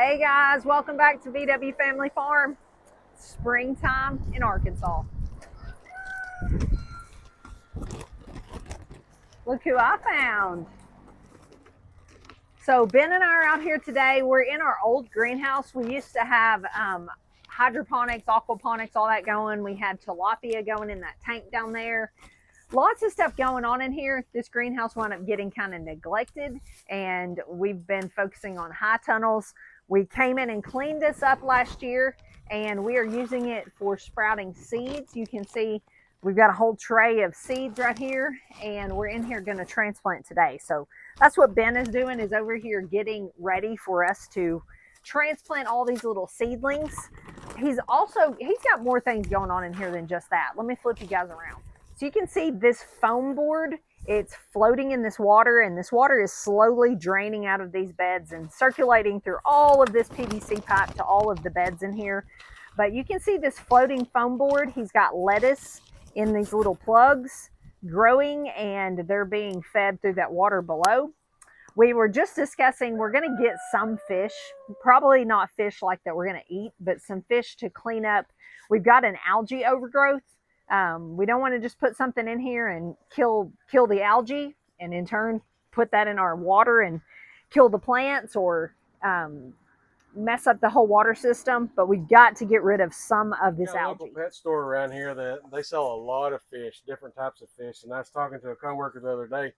Hey guys, welcome back to VW Family Farm. Springtime in Arkansas. Look who I found. So Ben and I are out here today. We're in our old greenhouse. We used to have hydroponics, aquaponics, all that going. We had tilapia going in that tank down there. Lots of stuff going on in here. This greenhouse wound up getting kind of neglected, and we've been focusing on high tunnels. We came in and cleaned this up last year, and we are using it for sprouting seeds. You can see we've got a whole tray of seeds right here, and we're in here going to transplant today. So that's what Ben is doing, is over here getting ready for us to transplant all these little seedlings. He's got more things going on in here than just that. Let me flip you guys around. So you can see this foam board, it's floating in this water, and this water is slowly draining out of these beds and circulating through all of this PVC pipe to all of the beds in here. But you can see this floating foam board. He's got lettuce in these little plugs growing, and they're being fed through that water below. We were just discussing we're going to get some fish, probably not fish like that we're going to eat, but some fish to clean up. We've got an algae overgrowth. We don't want to just put something in here and kill the algae and in turn put that in our water and kill the plants or mess up the whole water system. But we've got to get rid of some of this algae. Local pet store around here that they sell a lot of fish, different types of fish. And I was talking to a coworker the other day.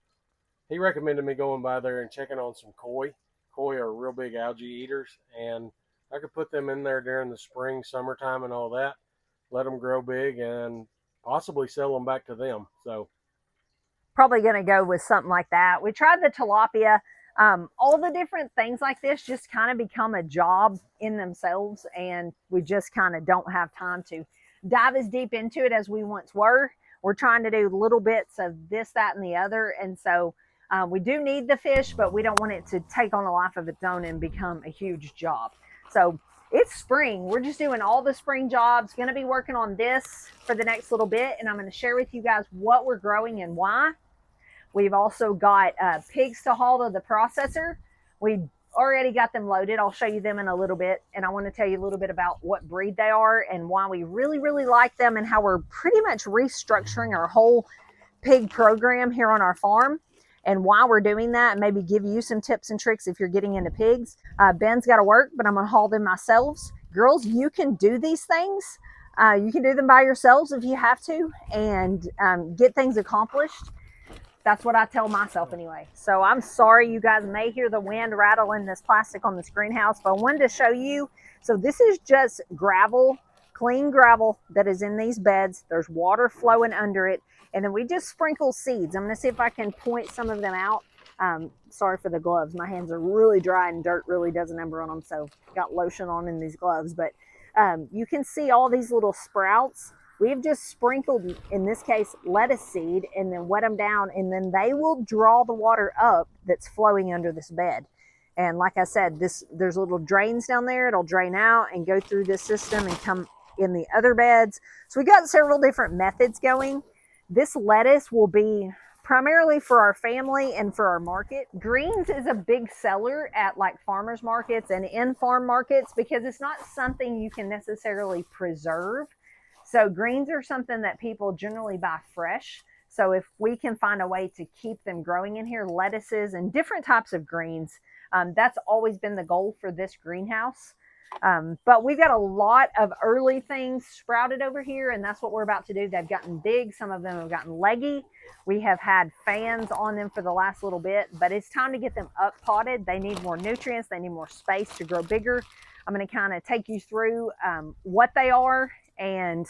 He recommended me going by there and checking on some koi. Koi are real big algae eaters, and I could put them in there during the spring, summertime, and all that. Let them grow big and possibly sell them back to them. So probably going to go with something like that. We tried the tilapia. All the different things like this just kind of become a job in themselves, and we just kind of don't have time to dive as deep into it as we once were. We're trying to do little bits of this, that, and the other, and so we do need the fish, but we don't want it to take on a life of its own and become a huge job. So it's spring. We're just doing all the spring jobs. Going to be working on this for the next little bit, and I'm going to share with you guys what we're growing and why. We've also got pigs to haul to the processor. We already got them loaded. I'll show you them in a little bit, and I want to tell you a little bit about what breed they are and why we really, really like them and how we're pretty much restructuring our whole pig program here on our farm and why we're doing that, and maybe give you some tips and tricks if you're getting into pigs. Ben's got to work, but I'm going to haul them myself. Girls, you can do these things. You can do them by yourselves if you have to, and get things accomplished. That's what I tell myself anyway. So I'm sorry you guys may hear the wind rattling this plastic on this greenhouse, but I wanted to show you. So this is just gravel, clean gravel that is in these beds. There's water flowing under it. And then we just sprinkle seeds. I'm going to see if I can point some of them out. Sorry for the gloves. My hands are really dry and dirt really does a number on them. So got lotion on in these gloves. But you can see all these little sprouts. We've just sprinkled, in this case, lettuce seed and then wet them down. And then they will draw the water up that's flowing under this bed. And like I said, there's little drains down there. It'll drain out and go through this system and come in the other beds. So we got several different methods going. This lettuce will be primarily for our family and for our market. Greens is a big seller at like farmers markets and in farm markets because it's not something you can necessarily preserve. So greens are something that people generally buy fresh. So if we can find a way to keep them growing in here, lettuces and different types of greens, that's always been the goal for this greenhouse. But we've got a lot of early things sprouted over here, and that's what we're about to do. They've gotten big. Some of them have gotten leggy. We have had fans on them for the last little bit, but it's time to get them up potted. They need more nutrients. They need more space to grow bigger. I'm going to kind of take you through what they are and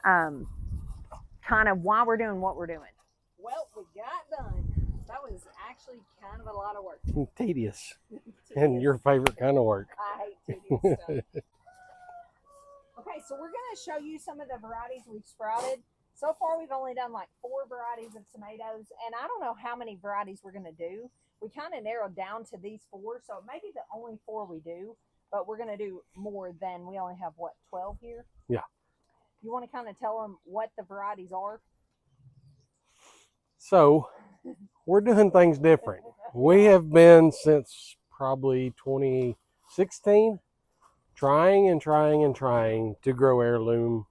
kind of why we're doing what we're doing. Well, we got done. That was actually kind of a lot of work. Tedious. And your favorite kind of work. I hate tedious stuff. Okay, so we're going to show you some of the varieties we've sprouted. So far, we've only done like 4 varieties of tomatoes, and I don't know how many varieties we're going to do. We kind of narrowed down to these 4, so it may be the only 4 we do, but we're going to do more than, we only have, what, 12 here? Yeah. You want to kind of tell them what the varieties are? So we're doing things different. We have been since probably 16, trying and trying and trying to grow heirloom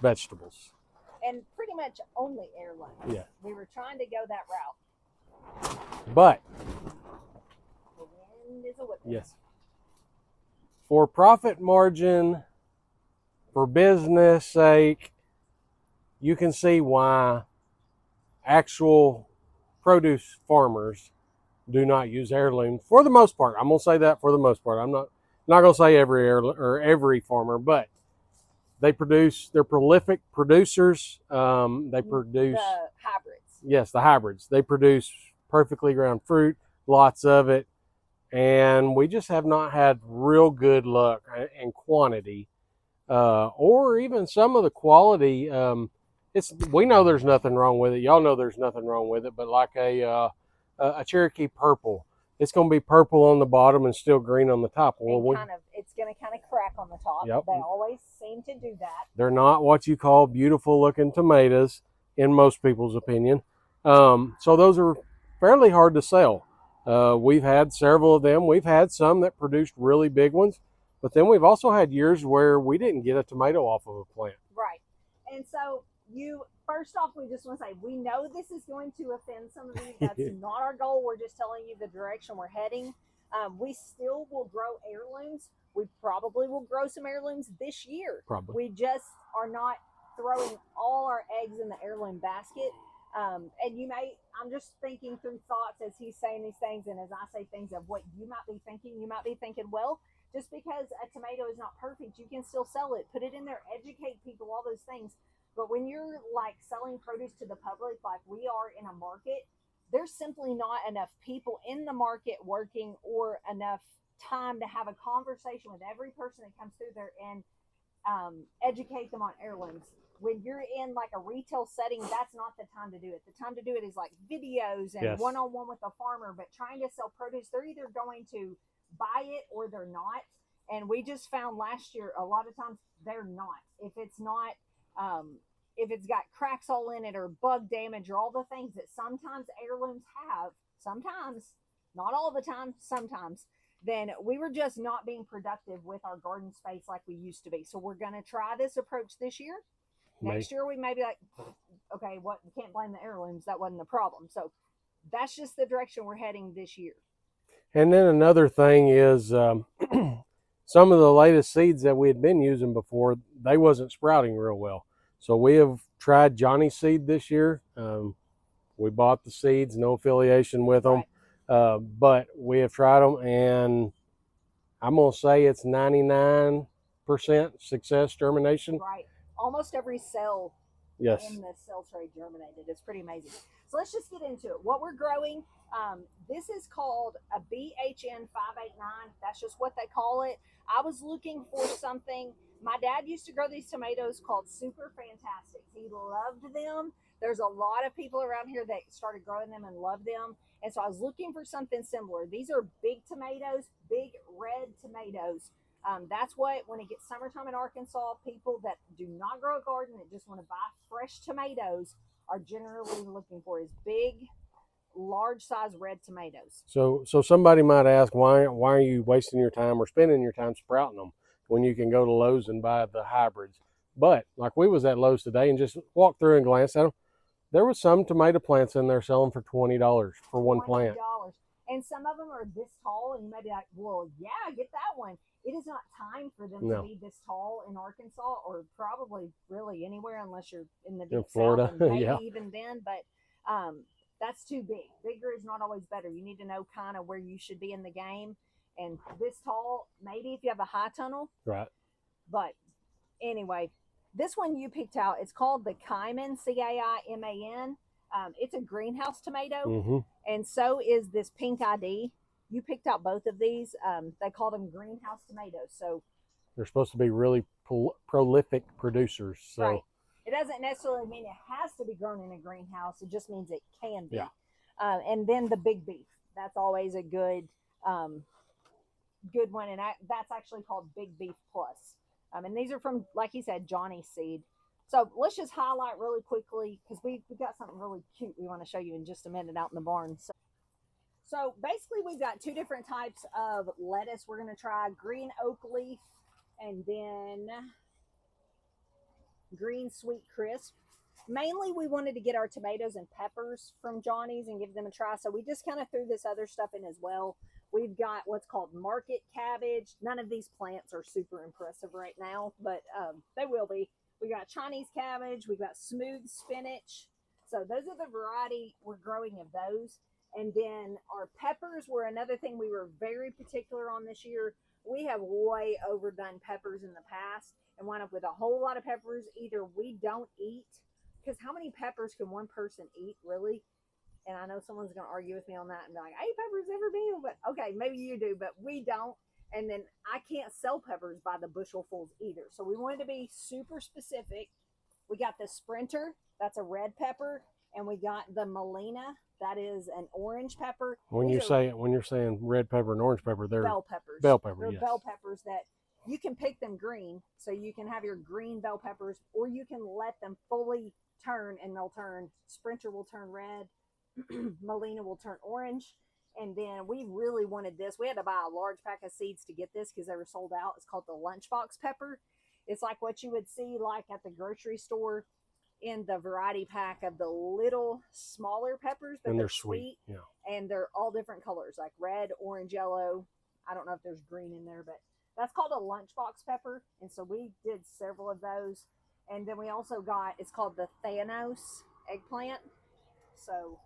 vegetables. And pretty much only heirlooms. Yeah. We were trying to go that route. But The wind is a whipping. yes, for profit margin, for business sake, you can see why actual produce farmers do not use heirloom for the most part. I'm gonna say that for the most part. I'm not gonna say every farmer, but they're prolific producers. They produce the hybrids. Yes, the hybrids. They produce perfectly ground fruit, lots of it, and we just have not had real good luck and quantity, or even some of the quality. We know there's nothing wrong with it. Y'all know there's nothing wrong with it, but like a Cherokee purple, it's going to be purple on the bottom and still green on the top. It's going to kind of crack on the top. Yep. They always seem to do that. They're not what you call beautiful looking tomatoes in most people's opinion. So those are fairly hard to sell. We've had several of them. We've had some that produced really big ones, but then we've also had years where we didn't get a tomato off of a plant. Right. And so first off, we just want to say, we know this is going to offend some of you. That's not our goal. We're just telling you the direction we're heading. We still will grow heirlooms. We probably will grow some heirlooms this year. Probably. We just are not throwing all our eggs in the heirloom basket. And I'm just thinking through thoughts as he's saying these things, and as I say things of what you might be thinking, well, just because a tomato is not perfect, you can still sell it, put it in there, educate people, all those things. But when you're like selling produce to the public, like we are in a market, there's simply not enough people in the market working or enough time to have a conversation with every person that comes through there and educate them on heirlooms. When you're in like a retail setting, that's not the time to do it. The time to do it is like videos and one-on-one with a farmer. But trying to sell produce, they're either going to buy it or they're not. And we just found last year a lot of times they're not. If it's not if it's got cracks all in it or bug damage or all the things that sometimes heirlooms have, sometimes, not all the time, sometimes, then we were just not being productive with our garden space like we used to be. So we're going to try this approach this year. Next year we may be like, okay, what? We can't blame the heirlooms. That wasn't the problem. So that's just the direction we're heading this year. And then another thing is some of the latest seeds that we had been using before, they wasn't sprouting real well. So we have tried Johnny seed this year. We bought the seeds, no affiliation with them, but we have tried them, and I'm going to say it's 99% success germination. Right. Almost every cell in the cell tray germinated. It's pretty amazing. So let's just get into it. What we're growing, this is called a BHN 589. That's just what they call it. I was looking for something. My dad used to grow these tomatoes called Super Fantastics. He loved them. There's a lot of people around here that started growing them and love them. And so I was looking for something similar. These are big tomatoes, big red tomatoes. That's what, when it gets summertime in Arkansas, people that do not grow a garden, that just want to buy fresh tomatoes, are generally looking for is big, large size red tomatoes. So somebody might ask, why are you wasting your time or spending your time sprouting them when you can go to Lowe's and buy the hybrids? But like we was at Lowe's today and just walked through and glanced at them, there was some tomato plants in there selling for $20 for one plant. And some of them are this tall, and you might be like, well, yeah, get that one. It is not time for them to be this tall in Arkansas, or probably really anywhere unless you're in the deep Florida. South, and maybe even then. But that's too big. Bigger is not always better. You need to know kind of where you should be in the game. And this tall, maybe if you have a high tunnel. Right. But anyway, this one you picked out, it's called the Caiman, Caiman. It's a greenhouse tomato, and so is this Pink ID. You picked out both of these. They called them greenhouse tomatoes. So they're supposed to be really prolific producers. So. Right. It doesn't necessarily mean it has to be grown in a greenhouse. It just means it can be. Yeah. And then the Big Beef. That's always a good one, and that's actually called Big Beef Plus. And these are from, like he said, Johnny seed. So let's just highlight really quickly, because we got something really cute we want to show you in just a minute out in the barn. So basically we've got two different types of lettuce we're going to try: green oak leaf and then green sweet crisp. Mainly we wanted to get our tomatoes and peppers from Johnny's and give them a try, so we just kind of threw this other stuff in as well. We've got what's called market cabbage. None of these plants are super impressive right now, but they will be. We got Chinese cabbage, we got smooth spinach. So those are the variety we're growing of those. And then our peppers were another thing we were very particular on this year. We have way overdone peppers in the past and wound up with a whole lot of peppers either we don't eat, because how many peppers can one person eat, really? And I know someone's going to argue with me on that and be like, I eat peppers every meal, but okay, maybe you do, but we don't. And then I can't sell peppers by the bushelsfuls either. So we wanted to be super specific. We got the Sprinter, that's a red pepper, and we got the Melina, that is an orange pepper. When you're saying red pepper and orange pepper, they're bell peppers. Bell pepper, They're yes. bell peppers that you can pick them green, so you can have your green bell peppers, or you can let them fully turn and they'll turn. Sprinter will turn red, Melina will turn orange. And then we really wanted this. We had to buy a large pack of seeds to get this because they were sold out. It's called the lunchbox pepper. It's like what you would see like at the grocery store in the variety pack of the little smaller peppers, but and they're sweet. Yeah. And they're all different colors, like red, orange, yellow. I don't know if there's green in there, but that's called a lunchbox pepper. And so we did several of those. And then we also got, it's called the Thanos eggplant. So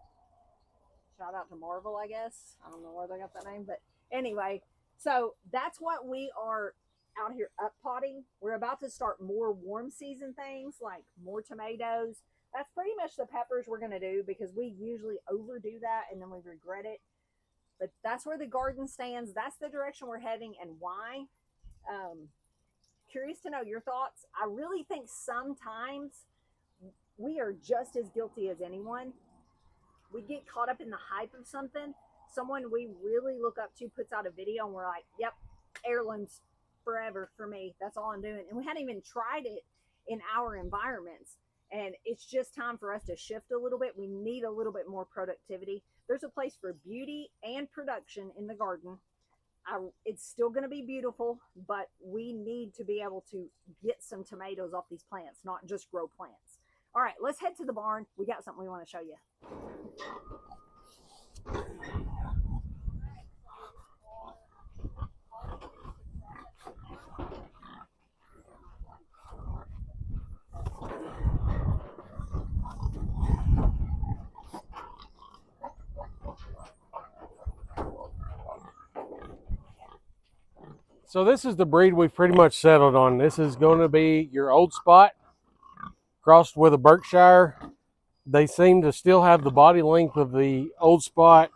shout out to Marvel, I guess. I don't know where they got that name, but anyway, so that's what we are out here up potting. We're about to start more warm season things like more tomatoes. That's pretty much the peppers we're going to do because we usually overdo that and then we regret it. But that's where the garden stands. That's the direction we're heading and why. Curious to know your thoughts. I really think sometimes we are just as guilty as anyone. We get caught up in the hype of something. Someone we really look up to puts out a video and we're like, yep, heirlooms forever for me. That's all I'm doing. And we hadn't even tried it in our environments. And it's just time for us to shift a little bit. We need a little bit more productivity. There's a place for beauty and production in the garden. It's still going to be beautiful, but we need to be able to get some tomatoes off these plants, not just grow plants. All right, let's head to the barn. We got something we want to show you. So this is the breed we've pretty much settled on. This is going to be your old spot crossed with a Berkshire. They seem to still have the body length of the old spot.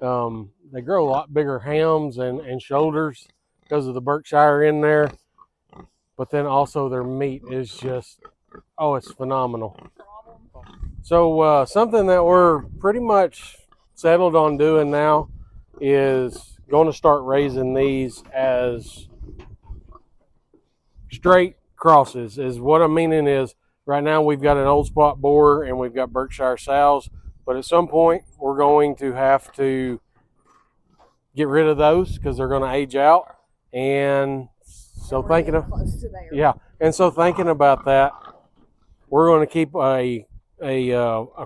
They grow a lot bigger hams and shoulders because of the Berkshire in there. But then also their meat is just, oh, it's phenomenal. So something that we're pretty much settled on doing now is going to start raising these as straight crosses. Is what I'm meaning is right now we've got an old spot boar and we've got Berkshire sows, but at some point we're going to have to get rid of those because they're going to age out. And so thinking about that, we're going to keep a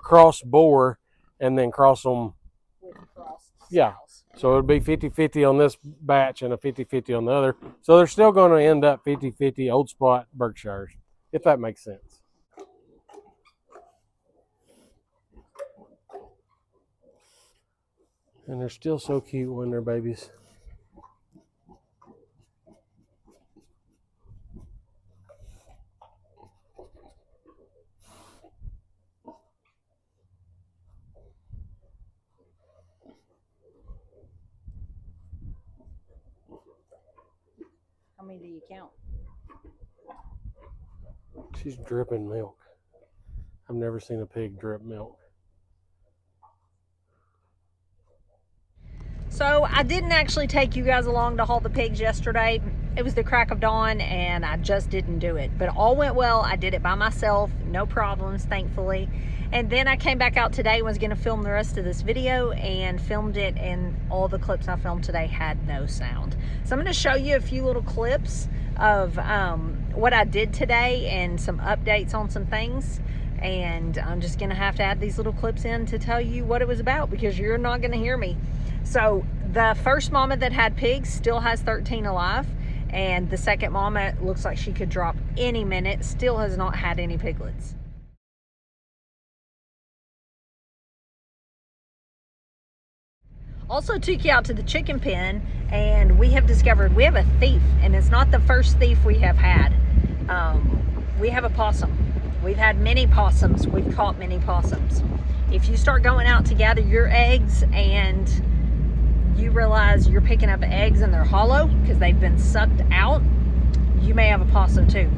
cross boar and then cross them. Yeah. So it'll be 50-50 on this batch and a 50-50 on the other. So they're still going to end up 50-50 old spot Berkshires, if that makes sense. And they're still so cute when they're babies. How many do you count? She's dripping milk. I've never seen a pig drip milk. So I didn't actually take you guys along to haul the pigs yesterday. it was the crack of dawn and I just didn't do it. But all went well. I did it by myself, no problems, thankfully. And then I came back out today, was gonna film the rest of this video, and filmed it, and all the clips I filmed today had no sound. So I'm gonna show you a few little clips of what I did today and some updates on some things. And I'm just gonna have to add these little clips in to tell you what it was about, because you're not gonna hear me. So the first mama that had pigs still has 13 alive, and the second mama looks like she could drop any minute, still has not had any piglets. Also took you out to the chicken pen, and we have discovered we have a thief, and it's not the first thief we have had. We have a possum. We've had many possums. We've caught many possums. If you start going out to gather your eggs and you realize you're picking up eggs and they're hollow because they've been sucked out, you may have a possum too.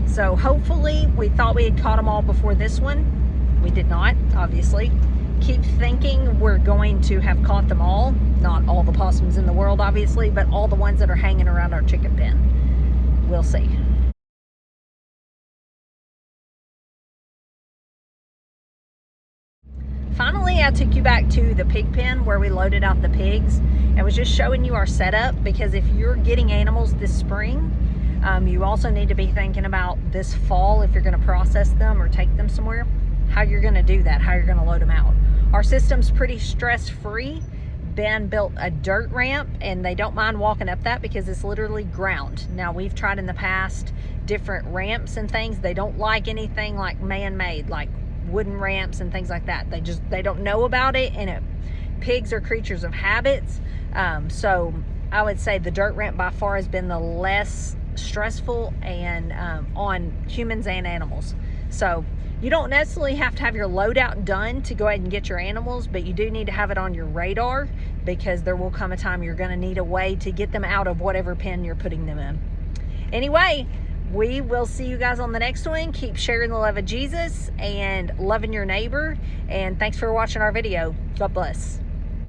So hopefully, we thought we had caught them all before this one. We did not, obviously. Keep thinking we're going to have caught them all. Not all the possums in the world, obviously, but all the ones that are hanging around our chicken pen. We'll see. Finally, I took you back to the pig pen where we loaded out the pigs. I was just showing you our setup, because if you're getting animals this spring, you also need to be thinking about this fall, if you're going to process them or take them somewhere, how you're going to do that, how you're going to load them out. Our system's pretty stress-free. Ben built a dirt ramp, and they don't mind walking up that because it's literally ground. Now, we've tried in the past different ramps and things. They don't like anything like man-made, like wooden ramps and things like that. They don't know about it, and pigs are creatures of habits. So I would say the dirt ramp by far has been the less stressful and on humans and animals. So you don't necessarily have to have your loadout done to go ahead and get your animals, but you do need to have it on your radar, because there will come a time you're going to need a way to get them out of whatever pen you're putting them in. Anyway, we will see you guys on the next one. Keep sharing the love of Jesus and loving your neighbor. And thanks for watching our video. God bless.